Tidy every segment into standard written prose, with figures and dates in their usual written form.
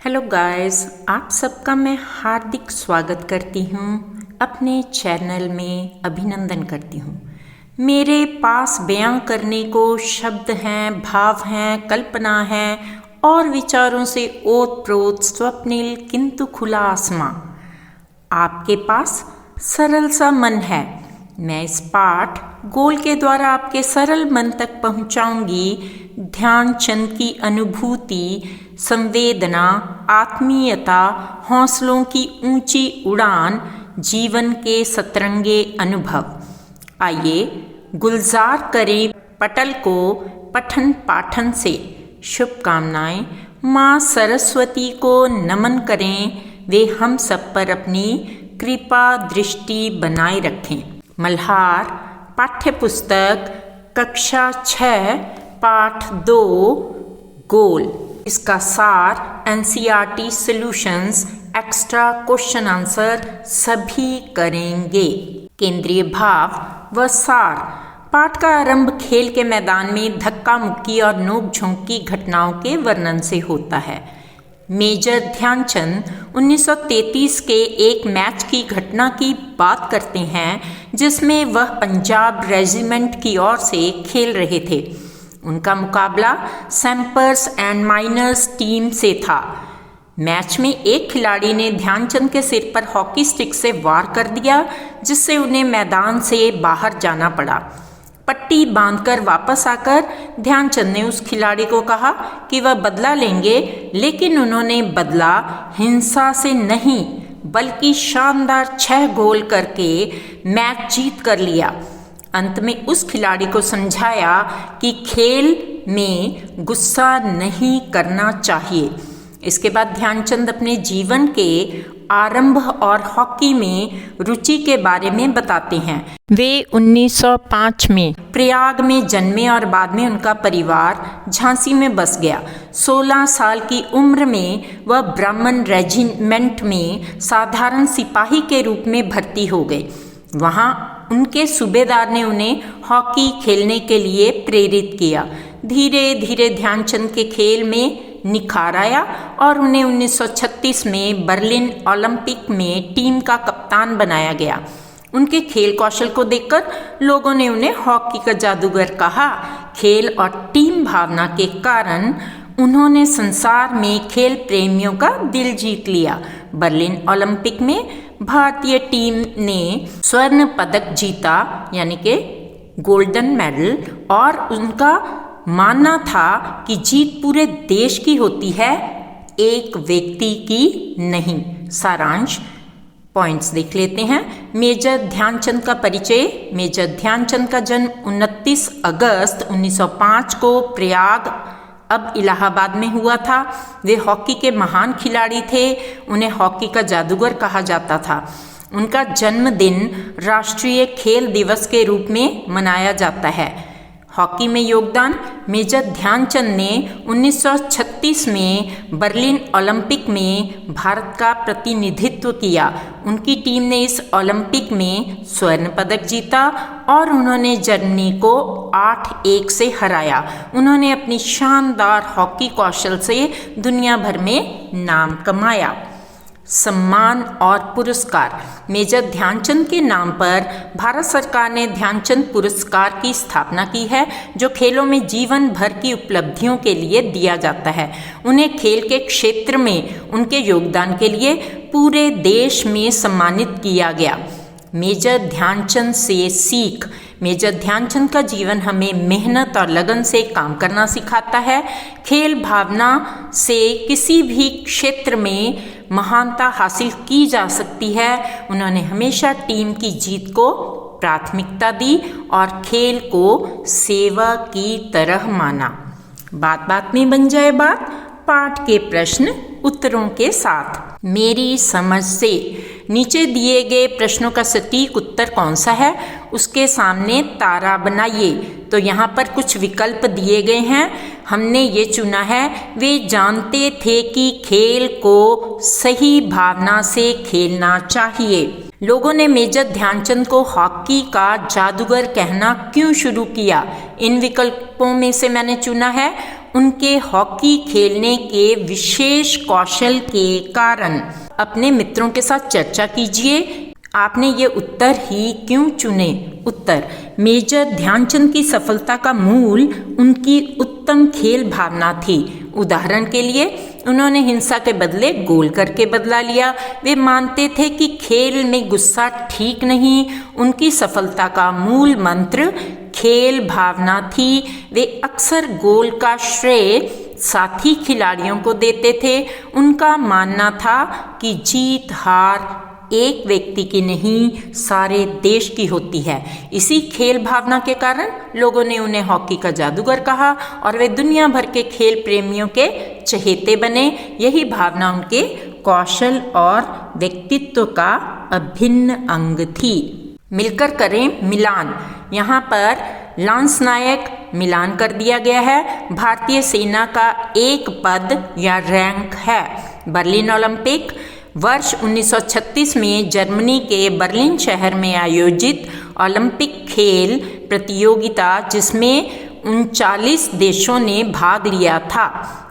Hello guys, आप सबका मैं हार्दिक स्वागत करती हूँ। अपने चैनल में अभिनंदन करती हूँ। मेरे पास बयां करने को शब्द हैं, भाव हैं, कल्पना है और विचारों से ओत-प्रोत स्वप्निल किंतु खुला आसमां। आपके पास सरल सा मन है। मैं इस पाठ गोल के द्वारा आपके सरल मन तक पहुंचाऊंगी ध्यानचंद की अनुभूति, संवेदना, आत्मीयता, हौसलों की ऊंची उड़ान, जीवन के सतरंगे अनुभव। आइए गुलजार करें पटल को पठन पाठन से। शुभकामनाएं। माँ सरस्वती को नमन करें, वे हम सब पर अपनी कृपा दृष्टि बनाए रखें। मल्हार पाठ्य पुस्तक कक्षा 6 पाठ 2 गोल। इसका सार NCERT solutions extra question answer सभी करेंगे। केंद्रीय भाव व सार। पाठ का आरंभ खेल के मैदान में धक्का मुक्की और नोक झोंक की घटनाओं के वर्णन से होता है। मेजर ध्यानचंद 1933 के एक मैच की घटना की बात करते हैं जिसमें वह पंजाब रेजिमेंट की ओर से खेल रहे थे। उनका मुकाबला सैम्पर्स एंड माइनर्स टीम से था। मैच में एक खिलाड़ी ने ध्यानचंद के सिर पर हॉकी स्टिक से वार कर दिया, जिससे उन्हें मैदान से बाहर जाना पड़ा। पट्टी बांधकर वापस आकर ध्यानचंद ने उस खिलाड़ी को कहा कि वह बदला लेंगे, लेकिन उन्होंने बदला हिंसा से नहीं बल्कि शानदार 6 गोल करके मैच जीत कर लिया। अंत में उस खिलाड़ी को समझाया कि खेल में गुस्सा नहीं करना चाहिए। इसके बाद ध्यानचंद अपने जीवन के आरंभ और हॉकी में रुचि के बारे में बताते हैं। वे 1905 में प्रयाग में जन्मे और बाद में उनका परिवार झांसी में बस गया। 16 साल की उम्र में वह ब्राह्मण रेजिमेंट में साधारण सिपाही के रूप में भर्ती हो गए। वहाँ उनके सूबेदार ने उन्हें हॉकी खेलने के लिए प्रेरित किया। धीरे धीरे ध्यानचंद के खेल में निखार आया और उन्हें 1936 में बर्लिन ओलंपिक में टीम का कप्तान बनाया गया। उनके खेल कौशल को देखकर लोगों ने उन्हें हॉकी का जादूगर कहा। खेल और टीम भावना के कारण उन्होंने संसार में खेल प्रेमियों का दिल जीत लिया। बर्लिन ओलंपिक में भारतीय टीम ने स्वर्ण पदक जीता, यानी कि गोल्डन मेडल, और उनका मानना था कि जीत पूरे देश की होती है, एक व्यक्ति की नहीं। सारांश पॉइंट्स देख लेते हैं। मेजर ध्यानचंद का परिचय। मेजर ध्यानचंद का जन्म 29 अगस्त 1905 को प्रयाग, अब इलाहाबाद में हुआ था। वे हॉकी के महान खिलाड़ी थे। उन्हें हॉकी का जादूगर कहा जाता था। उनका जन्मदिन राष्ट्रीय खेल दिवस के रूप में मनाया जाता है। हॉकी में योगदान। मेजर ध्यानचंद ने 1936 में बर्लिन ओलंपिक में भारत का प्रतिनिधित्व किया। उनकी टीम ने इस ओलंपिक में स्वर्ण पदक जीता और उन्होंने जर्मनी को 8-1 से हराया। उन्होंने अपनी शानदार हॉकी कौशल से दुनिया भर में नाम कमाया। सम्मान और पुरस्कार। मेजर ध्यानचंद के नाम पर भारत सरकार ने ध्यानचंद पुरस्कार की स्थापना की है, जो खेलों में जीवन भर की उपलब्धियों के लिए दिया जाता है। उन्हें खेल के क्षेत्र में उनके योगदान के लिए पूरे देश में सम्मानित किया गया। मेजर ध्यानचंद से सीख। मेजर ध्यानचंद का जीवन हमें मेहनत और लगन से काम करना सिखाता है। खेल भावना से किसी भी क्षेत्र में महानता हासिल की जा सकती है। उन्होंने हमेशा टीम की जीत को प्राथमिकता दी और खेल को सेवा की तरह माना। बात बात में बन जाए बात। पाठ के प्रश्न उत्तरों के साथ। मेरी समझ से नीचे दिए गए प्रश्नों का सटीक उत्तर कौन सा है, उसके सामने तारा बनाइए। तो यहाँ पर कुछ विकल्प दिए गए हैं। हमने ये चुना है, वे जानते थे कि खेल को सही भावना से खेलना चाहिए। लोगों ने मेजर ध्यानचंद को हॉकी का जादूगर कहना क्यों शुरू किया? इन विकल्पों में से मैंने चुना है, उनके हॉकी खेलने के विशेष कौशल के कारण। अपने मित्रों के साथ चर्चा कीजिए, आपने ये उत्तर ही क्यों चुने। उत्तर, मेजर ध्यानचंद की सफलता का मूल उनकी उत्तम खेल भावना थी। उदाहरण के लिए, उन्होंने हिंसा के बदले गोल करके बदला लिया। वे मानते थे कि खेल में गुस्सा ठीक नहीं। उनकी सफलता का मूल मंत्र खेल भावना थी। वे अक्सर गोल का श्रेय साथी खिलाड़ियों को देते थे। उनका मानना था कि जीत हार एक व्यक्ति की नहीं, सारे देश की होती है। इसी खेल भावना के कारण लोगों ने उन्हें हॉकी का जादूगर कहा और वे दुनिया भर के खेल प्रेमियों के चहेते बने। यही भावना उनके कौशल और व्यक्तित्व का अभिन्न अंग थी। मिलकर करें मिलान। यहाँ पर लांस नायक मिलान कर दिया गया है। भारतीय सेना का एक पद या रैंक है। बर्लिन ओलंपिक वर्ष 1936 में जर्मनी के बर्लिन शहर में आयोजित ओलंपिक खेल प्रतियोगिता, जिसमें 39 देशों ने भाग लिया था।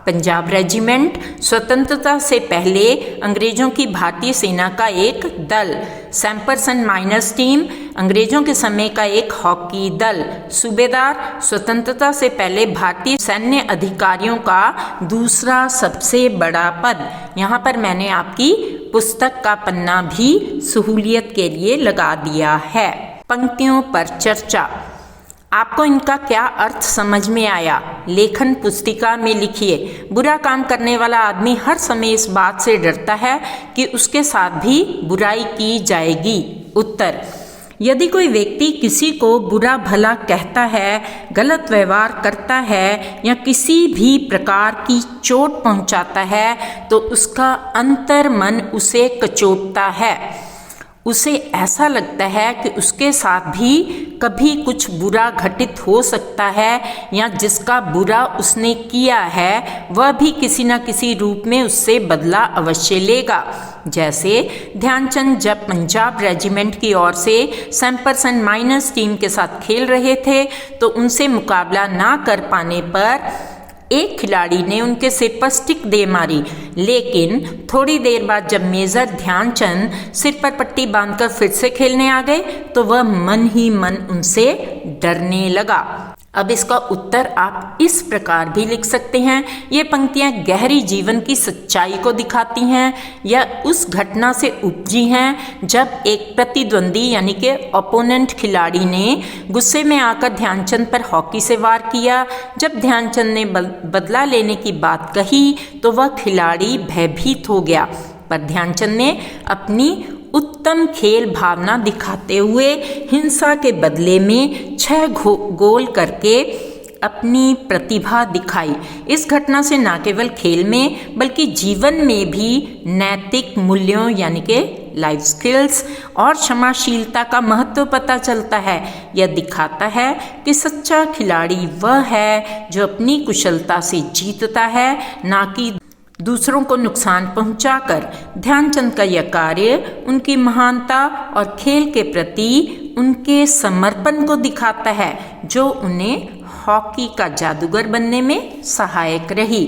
पंजाब रेजिमेंट स्वतंत्रता से पहले अंग्रेजों की भारतीय सेना का एक दल। सैम्पर्स एंड माइनर्स टीम अंग्रेजों के समय का एक हॉकी दल। सूबेदार स्वतंत्रता से पहले भारतीय सैन्य अधिकारियों का दूसरा सबसे बड़ा पद। यहाँ पर मैंने आपकी पुस्तक का पन्ना भी सहूलियत के लिए लगा दिया है। पंक्तियों पर चर्चा। आपको इनका क्या अर्थ समझ में आया? लेखन पुस्तिका में लिखिए। बुरा काम करने वाला आदमी हर समय इस बात से डरता है कि उसके साथ भी बुराई की जाएगी। उत्तर, यदि कोई व्यक्ति किसी को बुरा भला कहता है, गलत व्यवहार करता है या किसी भी प्रकार की चोट पहुंचाता है, तो उसका अंतर्मन उसे कचोटता है। उसे ऐसा लगता है कि उसके साथ भी कभी कुछ बुरा घटित हो सकता है या जिसका बुरा उसने किया है वह भी किसी न किसी रूप में उससे बदला अवश्य लेगा। जैसे ध्यानचंद जब पंजाब रेजिमेंट की ओर से सैम्पर्स एंड माइनर्स टीम के साथ खेल रहे थे तो उनसे मुकाबला ना कर पाने पर एक खिलाड़ी ने उनके सिर पर स्टिक दे मारी, लेकिन थोड़ी देर बाद जब मेजर ध्यानचंद सिर पर पट्टी बांधकर फिर से खेलने आ गए तो वह मन ही मन उनसे डरने लगा। अब इसका उत्तर आप इस प्रकार भी लिख सकते हैं। ये पंक्तियां गहरी जीवन की सच्चाई को दिखाती हैं या उस घटना से उपजी हैं जब एक प्रतिद्वंदी यानी कि ओपोनेंट खिलाड़ी ने गुस्से में आकर ध्यानचंद पर हॉकी से वार किया। जब ध्यानचंद ने बदला लेने की बात कही तो वह खिलाड़ी भयभीत हो गया, पर ध्यानचंद ने अपनी उत्तम खेल भावना दिखाते हुए हिंसा के बदले में 6 गोल करके अपनी प्रतिभा दिखाई। इस घटना से न केवल खेल में बल्कि जीवन में भी नैतिक मूल्यों यानी कि लाइफ स्किल्स और क्षमाशीलता का महत्व पता चलता है। यह दिखाता है कि सच्चा खिलाड़ी वह है जो अपनी कुशलता से जीतता है, ना कि दूसरों को नुकसान पहुंचाकर। ध्यानचंद का यह कार्य उनकी महानता और खेल के प्रति उनके समर्पण को दिखाता है, जो उन्हें हॉकी का जादूगर बनने में सहायक रही।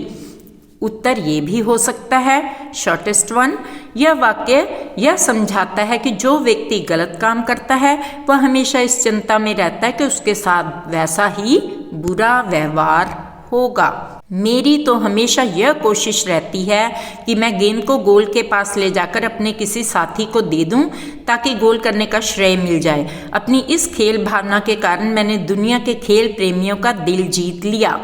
उत्तर ये भी हो सकता है, शॉर्टेस्ट वन। यह वाक्य यह समझाता है कि जो व्यक्ति गलत काम करता है वह हमेशा इस चिंता में रहता है कि उसके साथ वैसा ही बुरा व्यवहार होगा। मेरी तो हमेशा यह कोशिश रहती है कि मैं गेंद को गोल के पास ले जाकर अपने किसी साथी को दे दूं ताकि गोल करने का श्रेय मिल जाए। अपनी इस खेल भावना के कारण मैंने दुनिया के खेल प्रेमियों का दिल जीत लिया।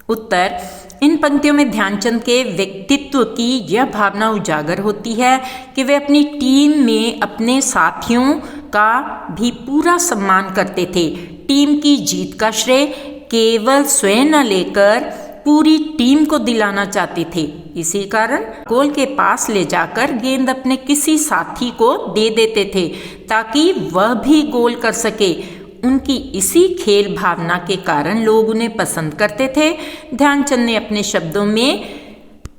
उत्तर, इन पंक्तियों में ध्यानचंद के व्यक्तित्व की यह भावना उजागर होती है कि वे अपनी टीम में अपने साथियों का भी पूरा सम्मान करते थे। टीम की जीत का श्रेय केवल स्वयं न लेकर पूरी टीम को दिलाना चाहते थे। इसी कारण गोल के पास ले जाकर गेंद अपने किसी साथी को दे देते थे ताकि वह भी गोल कर सके। उनकी इसी खेल भावना के कारण लोग उन्हें पसंद करते थे। ध्यानचंद ने अपने शब्दों में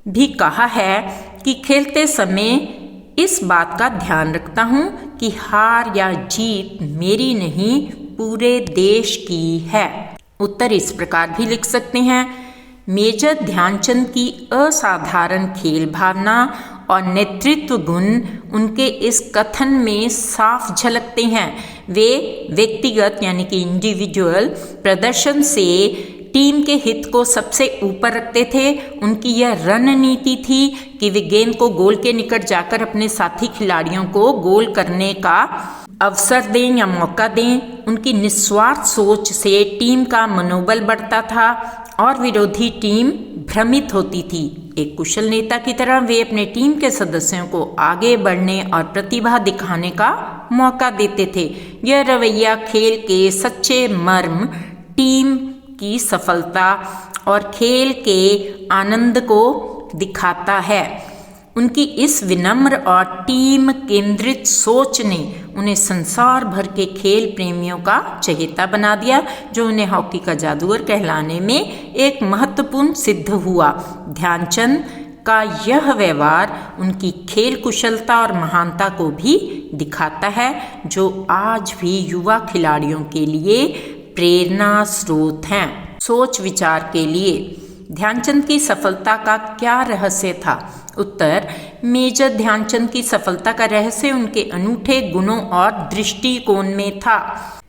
भी कहा है कि खेलते समय इस बात का ध्यान रखता हूँ कि हार या जीत मेरी नहीं पूरे देश की है। उत्तर इस प्रकार भी लिख सकते हैं, मेजर ध्यानचंद की असाधारण खेल भावना और नेतृत्व गुण उनके इस कथन में साफ झलकते हैं। वे व्यक्तिगत यानी कि इंडिविजुअल प्रदर्शन से टीम के हित को सबसे ऊपर रखते थे। उनकी यह रणनीति थी कि वे गेंद को गोल के निकट जाकर अपने साथी खिलाड़ियों को गोल करने का अवसर दें या मौका दें। उनकी निस्वार्थ सोच से टीम का मनोबल बढ़ता था और विरोधी टीम भ्रमित होती थी। एक कुशल नेता की तरह वे अपने टीम के सदस्यों को आगे बढ़ने और प्रतिभा दिखाने का मौका देते थे। यह रवैया खेल के सच्चे मर्म, टीम की सफलता और खेल के आनंद को दिखाता है। उनकी इस विनम्र और टीम केंद्रित सोच ने उन्हें संसार भर के खेल प्रेमियों का चहेता बना दिया, जो उन्हें हॉकी का जादूगर कहलाने में एक महत्वपूर्ण सिद्ध हुआ। ध्यानचंद का यह व्यवहार उनकी खेल कुशलता और महानता को भी दिखाता है, जो आज भी युवा खिलाड़ियों के लिए प्रेरणा स्रोत हैं। सोच विचार के लिए ध्यानचंद की सफलता का क्या रहस्य था? उत्तर, मेजर ध्यानचंद की सफलता का रहस्य उनके अनूठे गुणों और दृष्टिकोण में था।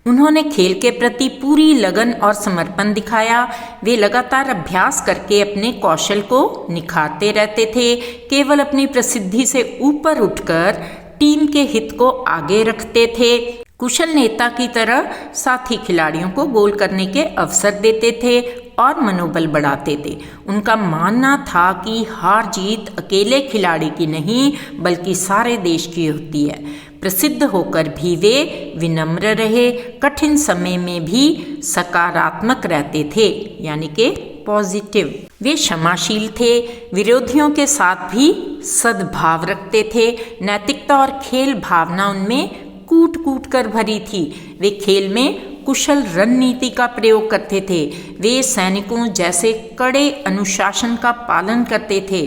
उन्होंने खेल के प्रति पूरी लगन और समर्पण दिखाया। वे लगातार अभ्यास करके अपने कौशल को निखारते रहते थे। केवल अपनी प्रसिद्धि से ऊपर उठकर टीम के हित को आगे रखते थे। कुशल नेता की तरह साथी खिलाड़ियों को गोल करने के अवसर देते थे और मनोबल बढ़ाते थे। उनका मानना था कि हार जीत अकेले खिलाड़ी की नहीं बल्कि सारे देश की होती है। प्रसिद्ध होकर भी वे विनम्र रहे, कठिन समय में भी सकारात्मक रहते थे यानी कि पॉजिटिव। वे क्षमाशील थे, विरोधियों के साथ भी सद्भाव रखते थे। नैतिकता और खेल भावना उनमें कूट कूट कर भरी थी। वे खेल में कुशल रणनीति का प्रयोग करते थे। वे सैनिकों जैसे कड़े अनुशासन का पालन करते थे।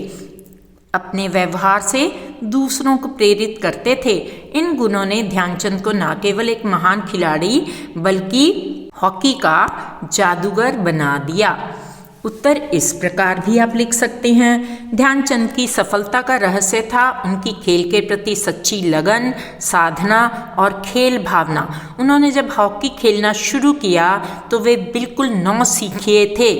अपने व्यवहार से दूसरों को प्रेरित करते थे। इन गुणों ने ध्यानचंद को न केवल एक महान खिलाड़ी बल्कि हॉकी का जादूगर बना दिया। उत्तर इस प्रकार भी आप लिख सकते हैं। ध्यानचंद की सफलता का रहस्य था उनकी खेल के प्रति सच्ची लगन, साधना और खेल भावना। उन्होंने जब हॉकी खेलना शुरू किया तो वे बिल्कुल नौसिखिए थे,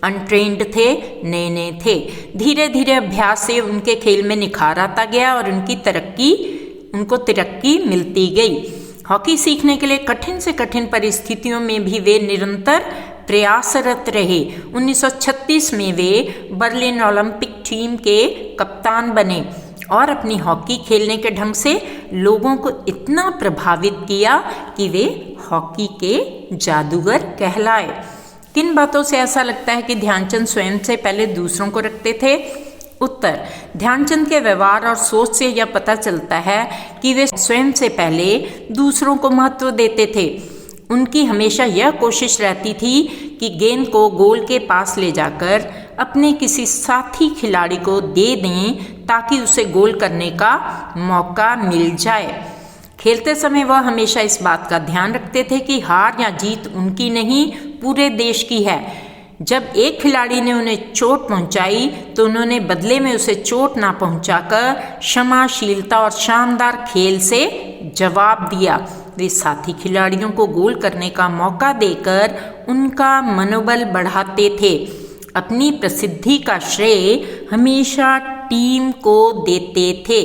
अनट्रेंड थे, नए थे। धीरे धीरे अभ्यास से उनके खेल में निखार आता गया और उनको तरक्की मिलती गई। हॉकी सीखने के लिए कठिन से कठिन परिस्थितियों में भी वे निरंतर प्रयासरत रहे। 1936 में वे बर्लिन ओलंपिक टीम के कप्तान बने और अपनी हॉकी खेलने के ढंग से लोगों को इतना प्रभावित किया कि वे हॉकी के जादूगर कहलाए। किन बातों से ऐसा लगता है कि ध्यानचंद स्वयं से पहले दूसरों को रखते थे? उत्तर, ध्यानचंद के व्यवहार और सोच से यह पता चलता है कि वे स्वयं से पहले दूसरों को महत्व देते थे। उनकी हमेशा यह कोशिश रहती थी कि गेंद को गोल के पास ले जाकर अपने किसी साथी खिलाड़ी को दे दें ताकि उसे गोल करने का मौका मिल जाए। खेलते समय वह हमेशा इस बात का ध्यान रखते थे कि हार या जीत उनकी नहीं, पूरे देश की है। जब एक खिलाड़ी ने उन्हें चोट पहुंचाई तो उन्होंने बदले में उसे चोट ना पहुंचाकर क्षमाशीलता और शानदार खेल से जवाब दिया। वे साथी खिलाड़ियों को गोल करने का मौका देकर उनका मनोबल बढ़ाते थे। अपनी प्रसिद्धि का श्रेय हमेशा टीम को देते थे।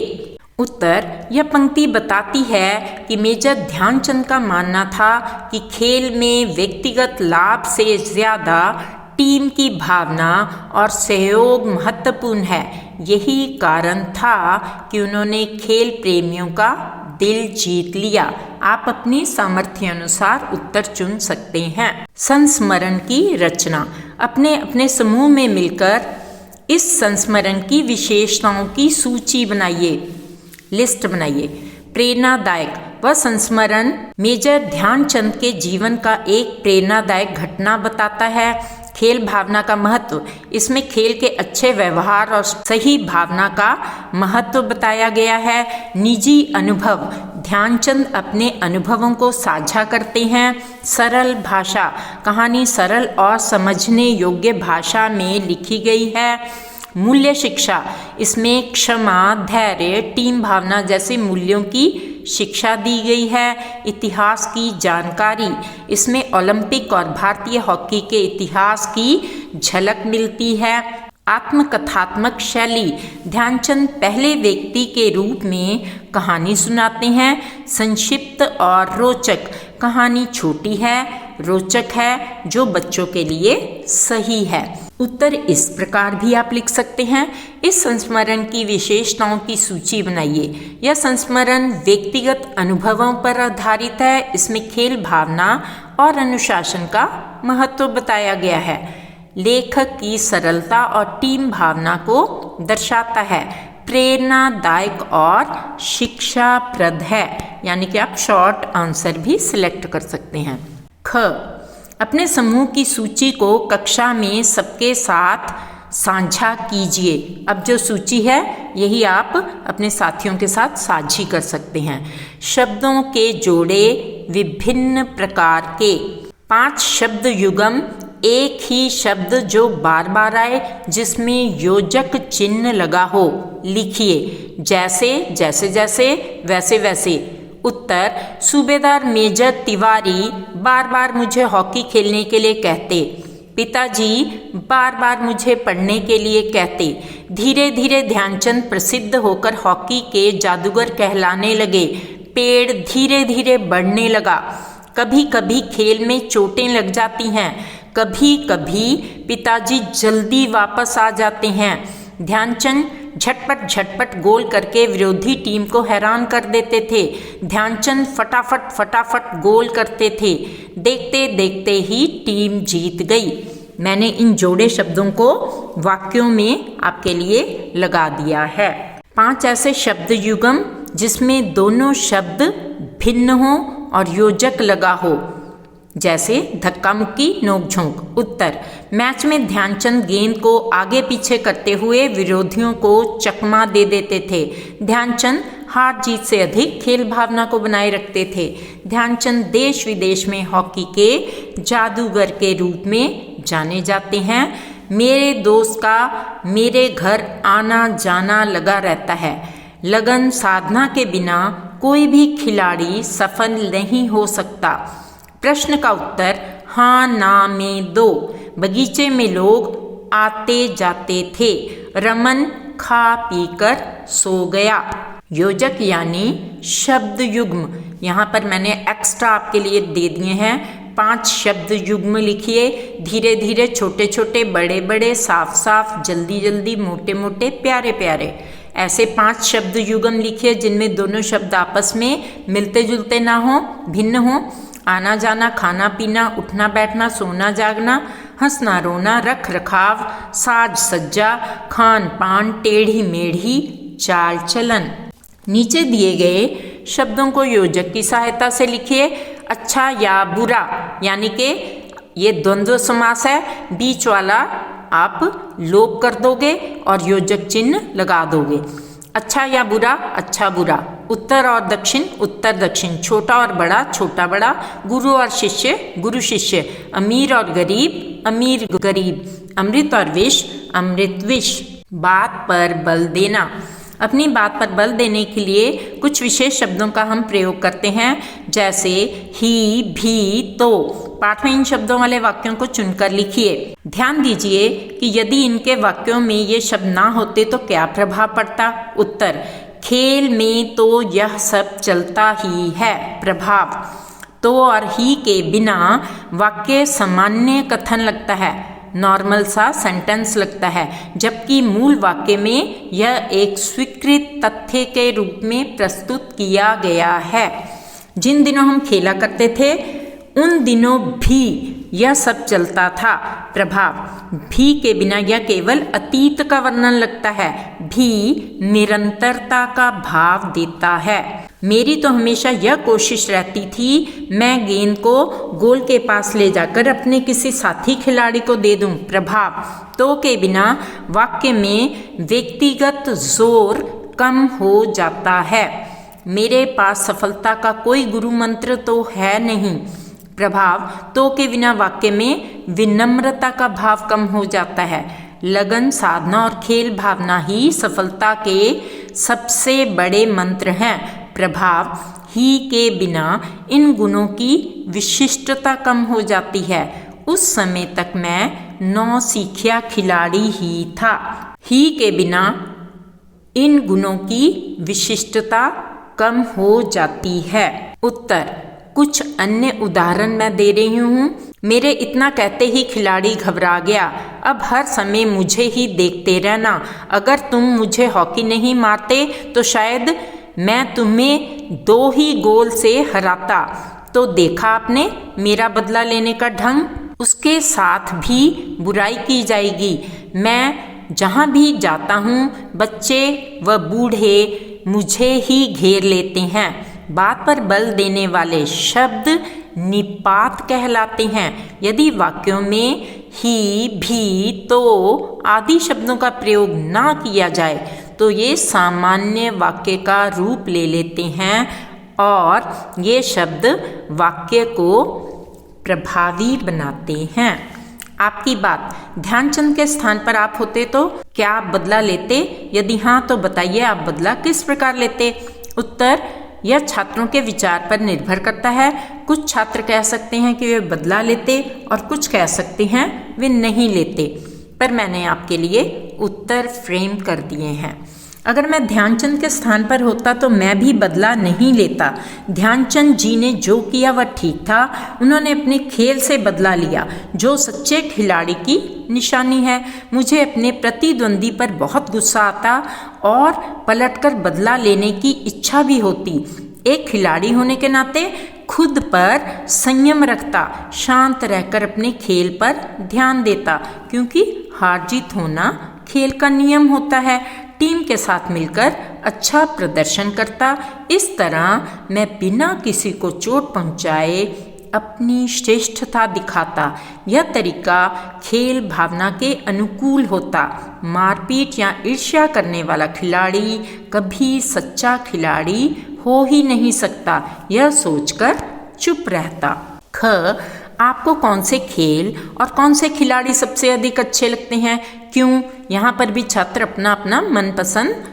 उत्तर, यह पंक्ति बताती है कि मेजर ध्यानचंद का मानना था कि खेल में व्यक्तिगत लाभ से ज्यादा टीम की भावना और सहयोग महत्वपूर्ण है। यही कारण था कि उन्होंने खेल प्रेमियों का दिल जीत लिया। आप अपनी सामर्थ्य अनुसार उत्तर चुन सकते हैं। संस्मरण की रचना। अपने अपने समूह में मिलकर इस संस्मरण की विशेषताओं की सूची बनाइए, लिस्ट बनाइए। प्रेरणादायक, वह संस्मरण मेजर ध्यानचंद के जीवन का एक प्रेरणादायक घटना बताता है। खेल भावना का महत्व, इसमें खेल के अच्छे व्यवहार और सही भावना का महत्व बताया गया है। निजी अनुभव, ध्यानचंद अपने अनुभवों को साझा करते हैं। सरल भाषा, कहानी सरल और समझने योग्य भाषा में लिखी गई है। मूल्य शिक्षा, इसमें क्षमा, धैर्य, टीम भावना जैसे मूल्यों की शिक्षा दी गई है। इतिहास की जानकारी, इसमें ओलंपिक और भारतीय हॉकी के इतिहास की झलक मिलती है। आत्मकथात्मक शैली, ध्यानचंद पहले व्यक्ति के रूप में कहानी सुनाते हैं। संक्षिप्त और रोचक, कहानी छोटी है, रोचक है, जो बच्चों के लिए सही है। उत्तर इस प्रकार भी आप लिख सकते हैं। इस संस्मरण की विशेषताओं की सूची बनाइए। यह संस्मरण व्यक्तिगत अनुभवों पर आधारित है। इसमें खेल भावना और अनुशासन का महत्व बताया गया है। लेखक की सरलता और टीम भावना को दर्शाता है। प्रेरणादायक और शिक्षाप्रद है, यानी कि आप शॉर्ट आंसर भी सिलेक्ट कर सकते हैं। ख, अपने समूह की सूची को कक्षा में सबके साथ साझा कीजिए। अब जो सूची है यही आप अपने साथियों के साथ साझी कर सकते हैं। शब्दों के जोड़े विभिन्न प्रकार के। 5 शब्द युगम, एक ही शब्द जो बार बार आए, जिसमें योजक चिन्ह लगा हो, लिखिए। जैसे, जैसे जैसे, वैसे वैसे। उत्तर, सूबेदार मेजर तिवारी बार बार मुझे हॉकी खेलने के लिए कहते। पिताजी बार बार मुझे पढ़ने के लिए कहते। धीरे धीरे ध्यानचंद प्रसिद्ध होकर हॉकी के जादूगर कहलाने लगे। पेड़ धीरे धीरे बढ़ने लगा। कभी कभी खेल में चोटें लग जाती हैं, कभी कभी पिताजी जल्दी वापस आ जाते हैं। ध्यानचंद झटपट झटपट गोल करके विरोधी टीम को हैरान कर देते थे। ध्यानचंद फटाफट फटाफट गोल करते थे। देखते देखते ही टीम जीत गई। मैंने इन जोड़े शब्दों को वाक्यों में आपके लिए लगा दिया है। 5 ऐसे शब्द युगम जिसमें दोनों शब्द भिन्न हो और योजक लगा हो, जैसे धक्का मुक्की, नोक-झोंक। उत्तर, मैच में ध्यानचंद गेंद को आगे पीछे करते हुए विरोधियों को चकमा दे देते थे। ध्यानचंद हार जीत से अधिक खेल भावना को बनाए रखते थे। ध्यानचंद देश विदेश में हॉकी के जादूगर के रूप में जाने जाते हैं। मेरे दोस्त का मेरे घर आना जाना लगा रहता है। लगन साधना के बिना कोई भी खिलाड़ी सफल नहीं हो सकता। प्रश्न का उत्तर, हाँ ना में 2। बगीचे में लोग आते जाते थे। रमन खा पीकर सो गया। योजक यानी शब्द युग्म, यहाँ पर मैंने एक्स्ट्रा आपके लिए दे दिए हैं। 5 शब्द युग्म लिखिए। धीरे धीरे, छोटे छोटे, बड़े बड़े, साफ साफ, जल्दी जल्दी, मोटे मोटे, प्यारे प्यारे। ऐसे 5 शब्द युग्म लिखिए जिनमें दोनों शब्द आपस में मिलते जुलते ना हो, भिन्न हो। आना जाना, खाना पीना, उठना बैठना, सोना जागना, हंसना रोना, रख रखाव, साज सज्जा, खान पान, टेढ़ी मेढ़ी, चाल चलन। नीचे दिए गए शब्दों को योजक की सहायता से लिखिए। अच्छा या बुरा, यानी कि ये द्वंद्व समास है। बीच वाला आप लोप कर दोगे और योजक चिन्ह लगा दोगे। अच्छा या बुरा, अच्छा बुरा। उत्तर और दक्षिण, उत्तर दक्षिण। छोटा और बड़ा, छोटा बड़ा। गुरु और शिष्य, गुरु शिष्य। अमीर और गरीब, अमीर गरीब। अमृत और विष, अमृत विष। बात पर बल देना, अपनी बात पर बल देने के लिए कुछ विशेष शब्दों का हम प्रयोग करते हैं, जैसे ही, भी, तो। पाठ में इन शब्दों वाले वाक्यों को चुनकर लिखिए। ध्यान दीजिए कि यदि इनके वाक्यों में ये शब्द ना होते तो क्या प्रभाव पड़ता। उत्तर, खेल में तो यह सब चलता ही है। प्रभाव, तो और ही के बिना वाक्य सामान्य कथन लगता है, नॉर्मल सा सेंटेंस लगता है, जबकि मूल वाक्य में यह एक स्वीकृत तथ्य के रूप में प्रस्तुत किया गया है। जिन दिनों हम खेला करते थे उन दिनों भी यह सब चलता था। प्रभाव, भी के बिना यह केवल अतीत का वर्णन लगता है। भी निरंतरता का भाव देता है। मेरी तो हमेशा यह कोशिश रहती थी मैं गेंद को गोल के पास ले जाकर अपने किसी साथी खिलाड़ी को दे दूं। प्रभाव, तो के बिना वाक्य में व्यक्तिगत जोर कम हो जाता है। मेरे पास सफलता का कोई गुरु मंत्र तो है नहीं। प्रभाव तो के बिना वाक्य में विनम्रता का भाव कम हो जाता है। लगन, साधना और खेल भावना ही सफलता के सबसे बड़े मंत्र हैं। प्रभाव ही के बिना इन गुणों की विशिष्टता कम हो जाती है। उस समय तक मैं नौसिखिया खिलाड़ी ही था। ही के बिना इन गुणों की विशिष्टता कम हो जाती है। उत्तर, कुछ अन्य उदाहरण मैं दे रही हूँ। मेरे इतना कहते ही खिलाड़ी घबरा गया। अब हर समय मुझे ही देखते रहना। अगर तुम मुझे हॉकी नहीं मारते तो शायद मैं तुम्हें 2 ही गोल से हराता। तो देखा आपने मेरा बदला लेने का ढंग। उसके साथ भी बुराई की जाएगी। मैं जहाँ भी जाता हूँ बच्चे व बूढ़े मुझे ही घेर लेते हैं। बात पर बल देने वाले शब्द निपात कहलाते हैं। यदि वाक्यों में ही, भी, तो आदि शब्दों का प्रयोग ना किया जाए तो ये सामान्य वाक्य का रूप ले लेते हैं और ये शब्द वाक्य को प्रभावी बनाते हैं। आपकी बात, ध्यानचंद के स्थान पर आप होते तो क्या आप बदला लेते? यदि हाँ तो बताइए आप बदला किस प्रकार लेते? उत्तर, यह छात्रों के विचार पर निर्भर करता है। कुछ छात्र कह सकते हैं कि वे बदला लेते और कुछ कह सकते हैं वे नहीं लेते। पर मैंने आपके लिए उत्तर फ्रेम कर दिए हैं। अगर मैं ध्यानचंद के स्थान पर होता तो मैं भी बदला नहीं लेता। ध्यानचंद जी ने जो किया वह ठीक था। उन्होंने अपने खेल से बदला लिया, जो सच्चे खिलाड़ी की निशानी है। मुझे अपने प्रतिद्वंदी पर बहुत गुस्सा आता और पलटकर बदला लेने की इच्छा भी होती। एक खिलाड़ी होने के नाते खुद पर संयम रखता, शांत रहकर अपने खेल पर ध्यान देता, क्योंकि हार जीत होना खेल का नियम होता है। टीम के साथ मिलकर अच्छा प्रदर्शन करता। इस तरह मैं बिना किसी को चोट पहुंचाए अपनी श्रेष्ठता दिखाता। यह तरीका खेल भावना के अनुकूल होता। मारपीट या ईर्ष्या करने वाला खिलाड़ी कभी सच्चा खिलाड़ी हो ही नहीं सकता, यह सोचकर चुप रहता। ख, आपको कौन से खेल और कौन से खिलाड़ी सबसे अधिक अच्छे लगते हैं? क्यों? यहाँ पर भी छात्र अपना अपना मनपसंद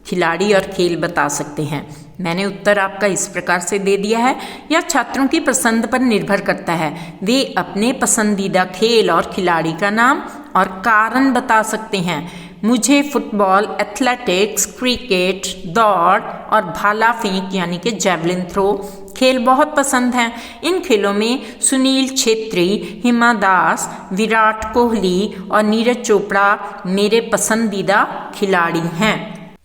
खिलाड़ी और खेल बता सकते हैं। मैंने उत्तर आपका इस प्रकार से दे दिया है। यह छात्रों की पसंद पर निर्भर करता है। वे अपने पसंदीदा खेल और खिलाड़ी का नाम और कारण बता सकते हैं। मुझे फुटबॉल, एथलेटिक्स, क्रिकेट, दौड़ और भाला फेंक यानी कि जैवलिन थ्रो खेल बहुत पसंद हैं। इन खेलों में सुनील छेत्री, हिमा दास, विराट कोहली और नीरज चोपड़ा मेरे पसंदीदा खिलाड़ी हैं।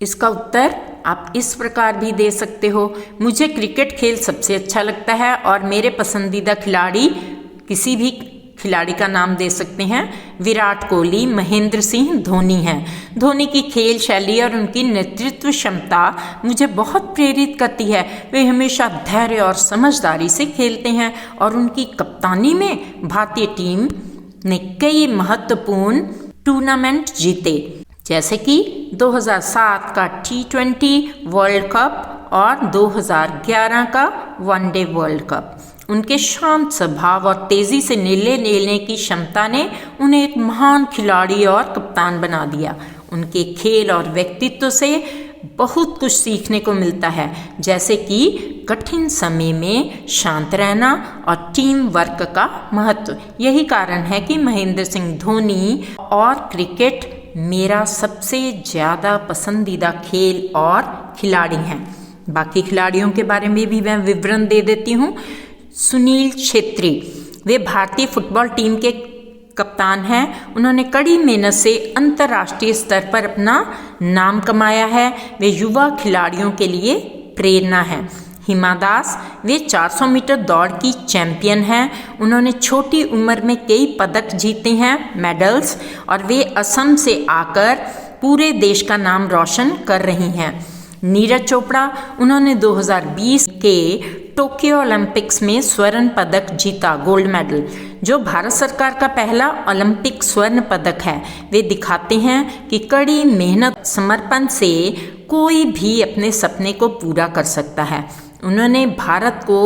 इसका उत्तर आप इस प्रकार भी दे सकते हो। मुझे क्रिकेट खेल सबसे अच्छा लगता है और मेरे पसंदीदा खिलाड़ी, किसी भी खिलाड़ी का नाम दे सकते हैं, विराट कोहली, महेंद्र सिंह धोनी हैं। धोनी की खेल शैली और उनकी नेतृत्व क्षमता मुझे बहुत प्रेरित करती है। वे हमेशा धैर्य और समझदारी से खेलते हैं और उनकी कप्तानी में भारतीय टीम ने कई महत्वपूर्ण टूर्नामेंट जीते, जैसे कि 2007 का T20 वर्ल्ड कप और 2011 का वनडे वर्ल्ड कप। उनके शांत स्वभाव और तेजी से निर्णय लेने की क्षमता ने उन्हें एक महान खिलाड़ी और कप्तान बना दिया। उनके खेल और व्यक्तित्व से बहुत कुछ सीखने को मिलता है, जैसे कि कठिन समय में शांत रहना और टीम वर्क का महत्व। यही कारण है कि महेंद्र सिंह धोनी और क्रिकेट मेरा सबसे ज़्यादा पसंदीदा खेल और खिलाड़ी हैं। बाकी खिलाड़ियों के बारे में भी मैं विवरण दे देती हूँ। सुनील छेत्री, वे भारतीय फुटबॉल टीम के कप्तान हैं। उन्होंने कड़ी मेहनत से अंतर्राष्ट्रीय स्तर पर अपना नाम कमाया है। वे युवा खिलाड़ियों के लिए प्रेरणा हैं। हिमा दास, वे 400 मीटर दौड़ की चैंपियन हैं। उन्होंने छोटी उम्र में कई पदक जीते हैं, मेडल्स, और वे असम से आकर पूरे देश का नाम रोशन कर रही हैं। नीरज चोपड़ा, उन्होंने 2020 के टोक्यो ओलंपिक्स में स्वर्ण पदक जीता, गोल्ड मेडल, जो भारत सरकार का पहला ओलंपिक स्वर्ण पदक है। वे दिखाते हैं कि कड़ी मेहनत समर्पण से कोई भी अपने सपने को पूरा कर सकता है। उन्होंने भारत को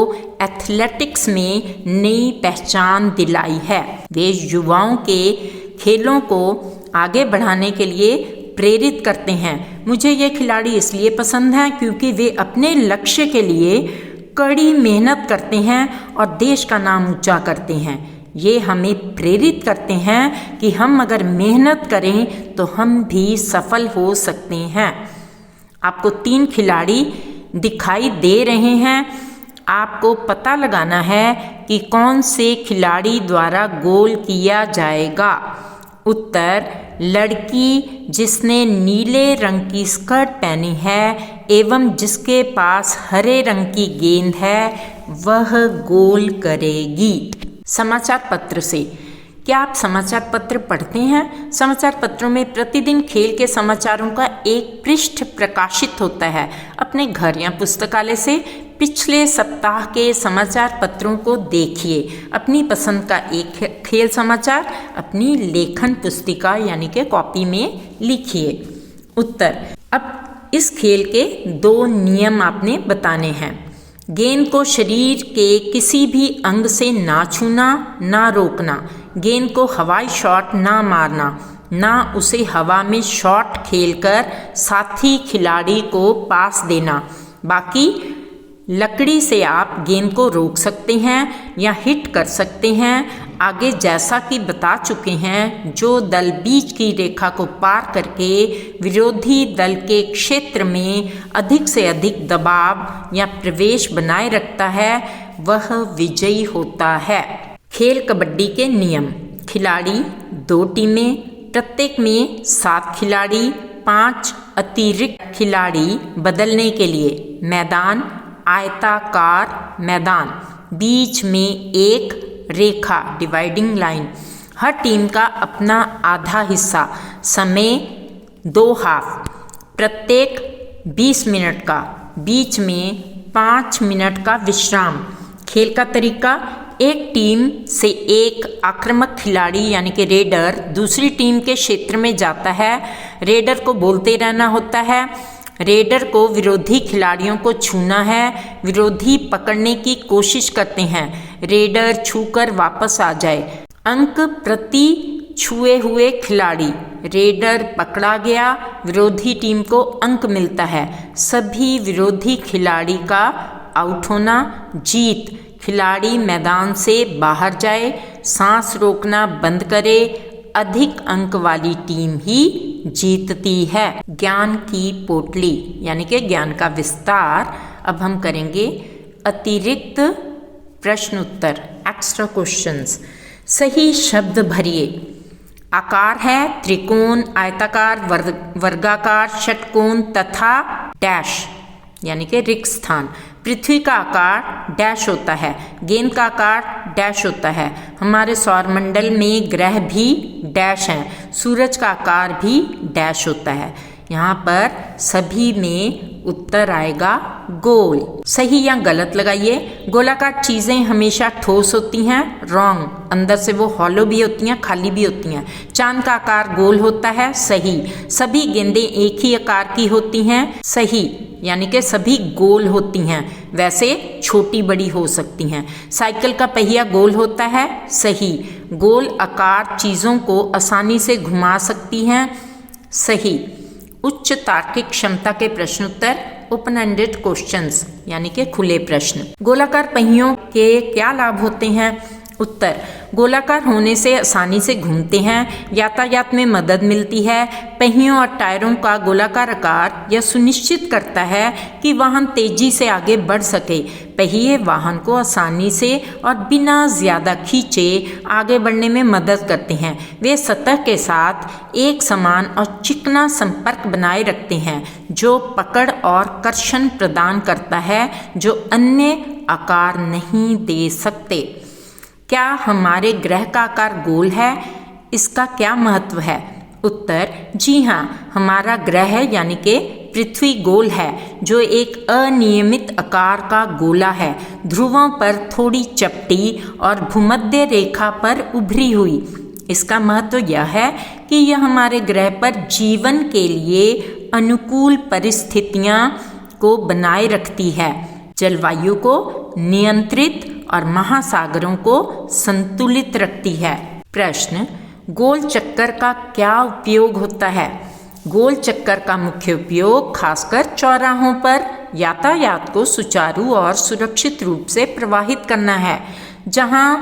एथलेटिक्स में नई पहचान दिलाई है। वे युवाओं के खेलों को आगे बढ़ाने के लिए प्रेरित करते हैं। मुझे ये खिलाड़ी इसलिए पसंद हैं क्योंकि वे अपने लक्ष्य के लिए कड़ी मेहनत करते हैं और देश का नाम ऊंचा करते हैं। ये हमें प्रेरित करते हैं कि हम अगर मेहनत करें तो हम भी सफल हो सकते हैं। आपको 3 खिलाड़ी दिखाई दे रहे हैं। आपको पता लगाना है कि कौन से खिलाड़ी द्वारा गोल किया जाएगा। उत्तर, लड़की जिसने नीले रंग की स्कर्ट पहनी है एवं जिसके पास हरे रंग की गेंद है वह गोल करेगी। समाचार पत्र से, क्या आप समाचार पत्र पढ़ते हैं? समाचार पत्रों में प्रतिदिन खेल के समाचारों का एक पृष्ठ प्रकाशित होता है। अपने घर या पुस्तकालय से पिछले सप्ताह के समाचार पत्रों को देखिए। अपनी पसंद का एक खेल समाचार अपनी लेखन पुस्तिका यानी कि कॉपी में लिखिए। उत्तर, अब इस खेल के 2 नियम आपने बताने हैं। गेंद को शरीर के किसी भी अंग से ना छूना, ना रोकना। गेंद को हवाई शॉट ना मारना, ना उसे हवा में शॉट खेलकर साथी खिलाड़ी को पास देना। बाकी लकड़ी से आप गेंद को रोक सकते हैं या हिट कर सकते हैं। आगे जैसा कि बता चुके हैं, जो दल बीच की रेखा को पार करके विरोधी दल के क्षेत्र में अधिक से अधिक दबाव या प्रवेश बनाए रखता है वह विजयी होता है। खेल कबड्डी के नियम। खिलाड़ी 2 टीमें, प्रत्येक में 7 खिलाड़ी, 5 अतिरिक्त खिलाड़ी बदलने के लिए। मैदान आयताकार मैदान, बीच में एक रेखा डिवाइडिंग लाइन। हर टीम का अपना आधा हिस्सा। समय 2 हाफ, प्रत्येक 20 मिनट का, बीच में 5 मिनट का विश्राम। खेल का तरीका, एक टीम से एक आक्रामक खिलाड़ी यानी कि रेडर दूसरी टीम के क्षेत्र में जाता है। रेडर को बोलते रहना होता है। रेडर को विरोधी खिलाड़ियों को छूना है। विरोधी पकड़ने की कोशिश करते हैं। रेडर छूकर वापस आ जाए। अंक प्रति छुए हुए खिलाड़ी। रेडर पकड़ा गया, विरोधी टीम को अंक मिलता है। सभी विरोधी खिलाड़ी का आउट होना, जीत। खिलाड़ी मैदान से बाहर जाए, सांस रोकना बंद करे, अधिक अंक वाली टीम ही जीतती है। ज्ञान की पोटली यानी कि ज्ञान का विस्तार। अब हम करेंगे अतिरिक्त प्रश्न उत्तर, एक्स्ट्रा क्वेश्चंस। सही शब्द भरिए। आकार है त्रिकोण, आयताकार, वर्गाकार, षटकोण तथा डैश यानी कि रिक्त स्थान। पृथ्वी का आकार डैश होता है, गेंद का आकार डैश होता है। हमारे सौरमंडल में ग्रह भी डैश हैं, सूरज का आकार भी डैश होता है। यहाँ पर सभी में उत्तर आएगा गोल। सही या गलत लगाइए। गोलाकार चीज़ें हमेशा ठोस होती हैं, रॉन्ग। अंदर से वो हॉलो भी होती हैं, खाली भी होती हैं। चांद का आकार गोल होता है, सही। सभी गेंदें एक ही आकार की होती हैं, सही। यानी कि सभी गोल होती हैं, वैसे छोटी बड़ी हो सकती हैं। साइकिल का पहिया गोल होता है, सही। गोल आकार चीज़ों को आसानी से घुमा सकती हैं, सही। उच्च तार्किक क्षमता के प्रश्न उत्तर, ओपन एंडेड क्वेश्चंस यानी कि खुले प्रश्न। गोलाकार पहियों के क्या लाभ होते हैं? उत्तर, गोलाकार होने से आसानी से घूमते हैं, यातायात में मदद मिलती है। पहियों और टायरों का गोलाकार आकार यह सुनिश्चित करता है कि वाहन तेजी से आगे बढ़ सके। पहिए वाहन को आसानी से और बिना ज़्यादा खींचे आगे बढ़ने में मदद करते हैं। वे सतह के साथ एक समान और चिकना संपर्क बनाए रखते हैं जो पकड़ और कर्षण प्रदान करता है जो अन्य आकार नहीं दे सकते। क्या हमारे ग्रह का आकार गोल है? इसका क्या महत्व है? उत्तर, जी हाँ, हमारा ग्रह यानी कि पृथ्वी गोल है जो एक अनियमित आकार का गोला है, ध्रुवों पर थोड़ी चपटी और भूमध्य रेखा पर उभरी हुई। इसका महत्व यह है कि यह हमारे ग्रह पर जीवन के लिए अनुकूल परिस्थितियां को बनाए रखती है, जलवायु को नियंत्रित और महासागरों को संतुलित रखती है। प्रश्न, गोल चक्कर का क्या उपयोग होता है? गोल चक्कर का मुख्य उपयोग खासकर चौराहों पर यातायात को सुचारू और सुरक्षित रूप से प्रवाहित करना है, जहां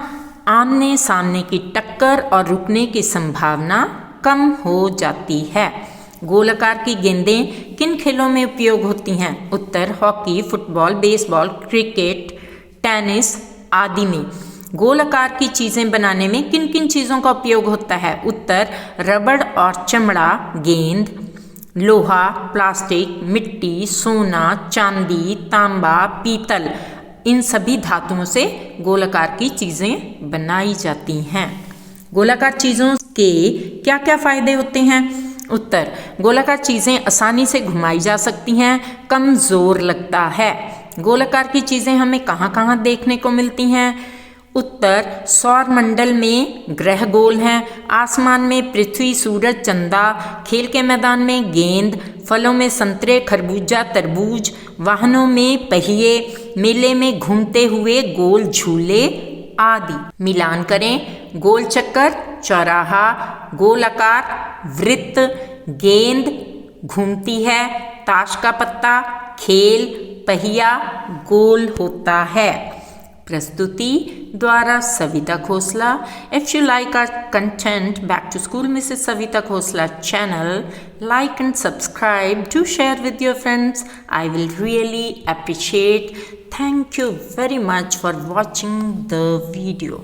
आमने सामने की टक्कर और रुकने की संभावना कम हो जाती है। गोलाकार की गेंदें किन खेलों में उपयोग होती हैं? उत्तर, hockey, football, baseball, cricket, tennis आदि में। गोलाकार की चीजें बनाने में किन किन चीजों का उपयोग होता है? उत्तर, रबड़ और चमड़ा, गेंद, लोहा, प्लास्टिक, मिट्टी, सोना, चांदी, तांबा, पीतल, इन सभी धातुओं से गोलाकार की चीजें बनाई जाती हैं। गोलाकार चीजों के क्या क्या फायदे होते हैं? उत्तर, गोलाकार चीजें आसानी से घुमाई जा सकती हैं, कम जोर लगता है। गोलाकार की चीजें हमें कहाँ कहाँ देखने को मिलती हैं? उत्तर, सौर मंडल में ग्रह गोल हैं, आसमान में पृथ्वी, सूरज, चंदा, खेल के मैदान में गेंद, फलों में संतरे, खरबूजा, तरबूज, वाहनों में पहिए, मेले में घूमते हुए गोल झूले आदि। मिलान करें, गोल चक्कर, चौराहा, गोलाकार, वृत्त, गेंद घूमती है, ताश का पत्ता, खेल, पहिया गोल होता है। प्रस्तुति द्वारा Savita Khosla. If you like our content, Back to School Mrs. Savita Khosla channel, like and subscribe. Do share with your friends. I will really appreciate. Thank you very much for watching the video.